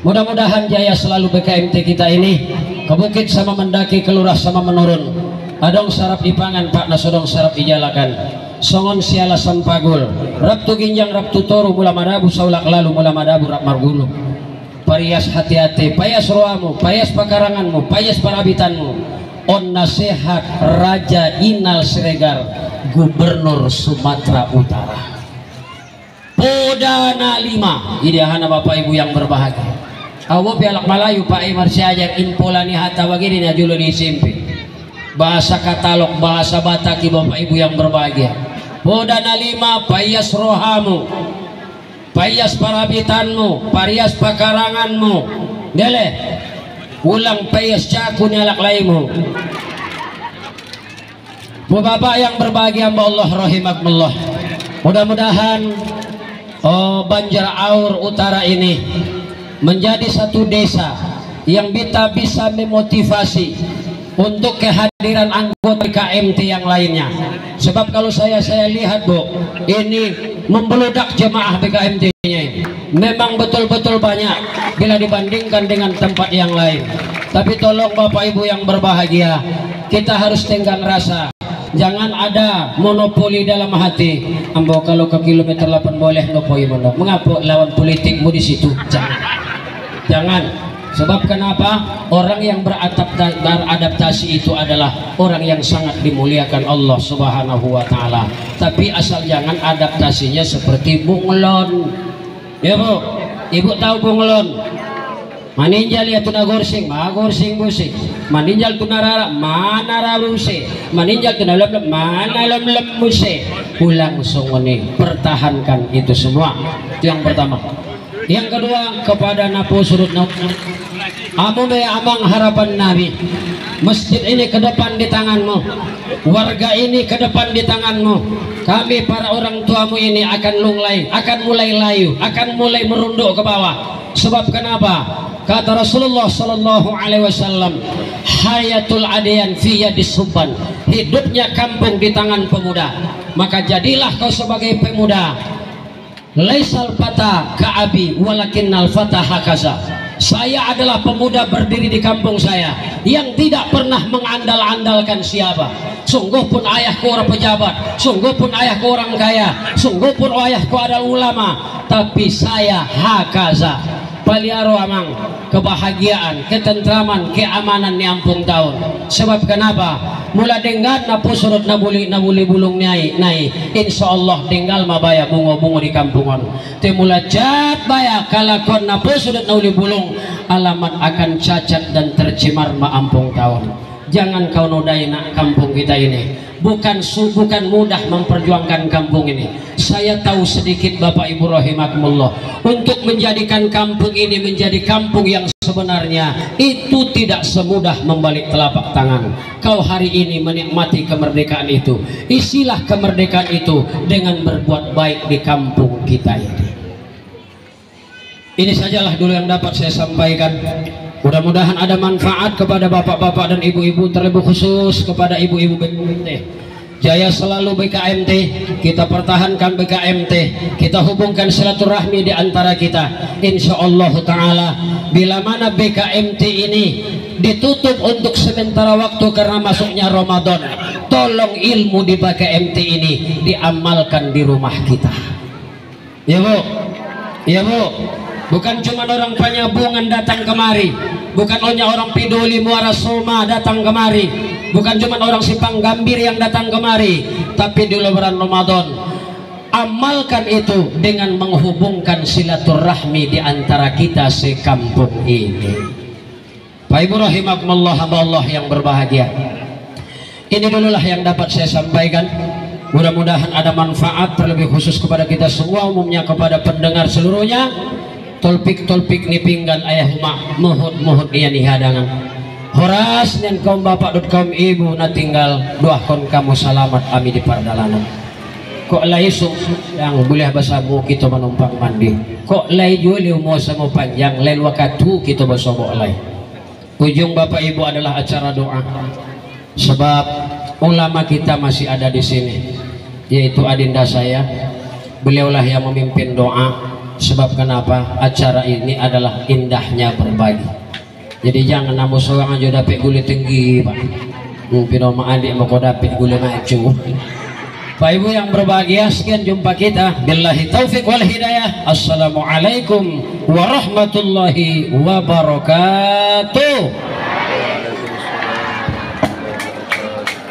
Mudah-mudahan jaya selalu BKMT kita ini, ke bukit sama mendaki, kelurah sama menurun. Adong sarap dipangan Pak, nasodong sarap dijalakan. Songon siala sampagul, rabtu ginjang rabtu toru, mula madabu saulak lalu, mula madabu rap margulu. Parias hati-hati, payas roamu, payas pakaranganmu, payas parabitanmu. On nasihat Raja Inal Siregar, Gubernur Sumatera Utara. Podana 5. Idahana Bapak Ibu yang berbahagia. Awo pialak Malayu Pak Imar Syajar impolani hata bagini na julo disimpi. Bahasa katalog, bahasa Bataki Bapak Ibu yang berbahagia. Podana 5, payas rohamu, payas parabitanmu, payas pakaranganmu. Dele ulang payas caku nyalak laimu. Bu bapak yang berbahagia Allah rahimakumullah, mudah-mudahan Banjar Aur Utara ini menjadi satu desa yang bisa memotivasi untuk kehadiran anggota KMT yang lainnya. Sebab kalau saya lihat Bu, ini membeludak jemaah BKMT-nya ini memang betul-betul banyak bila dibandingkan dengan tempat yang lain. Tapi tolong Bapak Ibu yang berbahagia, kita harus tenggang rasa, jangan ada monopoli dalam hati. Ambo kalau ke kilometer 8 boleh nopoi mono, mengapa lawan politikmu di situ? Jangan. Sebab kenapa? Orang yang beradaptasi itu adalah orang yang sangat dimuliakan Allah Subhanahu wa taala. Tapi asal jangan adaptasinya seperti bunglon. Ya Bu, Ibu tahu bunglon? Maninjal ya tuna gorsing, gorsing busik. Maninjal tuna rara, mana rabuse. Maninjal tuna lem, mana lem busik. Ulang songone, pertahankan itu semua. Itu yang pertama. Yang kedua, kepada napu surut Amu be amang harapan Nabi, masjid ini ke depan di tanganmu, warga ini ke depan di tanganmu. Kami para orang tuamu ini akan mulai layu, akan mulai merunduk ke bawah. Sebab kenapa? Kata Rasulullah sallallahu alaihi wasallam, hayatul adiyan fi yadis subban, hidupnya kampung di tangan pemuda. Maka jadilah kau sebagai pemuda. Laisal fata ka'abi walakinnal fata hakaza. Saya adalah pemuda berdiri di kampung saya yang tidak pernah mengandal-andalkan siapa. Sungguh pun ayahku orang pejabat, sungguh pun ayahku orang kaya, sungguh pun ayahku adalah ulama, tapi saya hakaza. Paliaro amang kebahagiaan, ketentraman, keamanan ni ampung tahun. Sebab kenapa? Mula dengan napu surut nabuli bulung naik, insya Allah tinggal mabaya bungo di kampungan. Temula cat baya kalakon napu surut nabuli bulung, alamat akan cacat dan tercemar ma ampung tahun. Jangan kau nodai nak kampung kita ini. Bukan mudah memperjuangkan kampung ini. Saya tahu sedikit Bapak Ibu rahimakumullah, untuk menjadikan kampung ini menjadi kampung yang sebenarnya itu tidak semudah membalik telapak tangan. Kau hari ini menikmati kemerdekaan itu, isilah kemerdekaan itu dengan berbuat baik di kampung kita ini. Ini sajalah dulu yang dapat saya sampaikan. Mudah-mudahan ada manfaat kepada bapak-bapak dan ibu-ibu, terlebih khusus kepada ibu-ibu BKMT. Jaya selalu BKMT, kita pertahankan BKMT, kita hubungkan silaturahmi di antara kita. Insya Allah Ta'ala, bila mana BKMT ini ditutup untuk sementara waktu karena masuknya Ramadan, tolong ilmu di BKMT ini diamalkan di rumah kita. Ya Bu, ya Bu. Bukan cuma orang Panyabungan datang kemari, bukan hanya orang Piduli Muara Soma datang kemari, bukan cuma orang Sipang Gambir yang datang kemari, tapi di bulan Ramadan amalkan itu dengan menghubungkan silaturahmi di antara kita sekampung ini. Pak Ibu rahimakumullah, hamba Allah yang berbahagia, ini dululah yang dapat saya sampaikan. Mudah-mudahan ada manfaat, terlebih khusus kepada kita semua, umumnya kepada pendengar seluruhnya. Tolpik ni pinggan ayah huma mohon iya ni hadangan horas dan kaum bapak dan kaum ibu na tinggal doakan kamu selamat ami di pardalanan. Kok lay yang boleh basamu kita menumpang mandi, kok lay juli mo sa mo panjang lain wakatu kita basobok lay. Ujung bapak ibu adalah acara doa, sebab ulama kita masih ada di sini, yaitu adinda saya, beliaulah yang memimpin doa. Sebab kenapa? Acara ini adalah indahnya berbagi. Jadi jangan namu seorang aja dapat gula tinggi Pak, pino maadik mau kau dapat gula maju. Pak Ibu yang berbahagia, sekian jumpa kita. Billahi taufik wal hidayah. Assalamualaikum warahmatullahi wabarakatuh.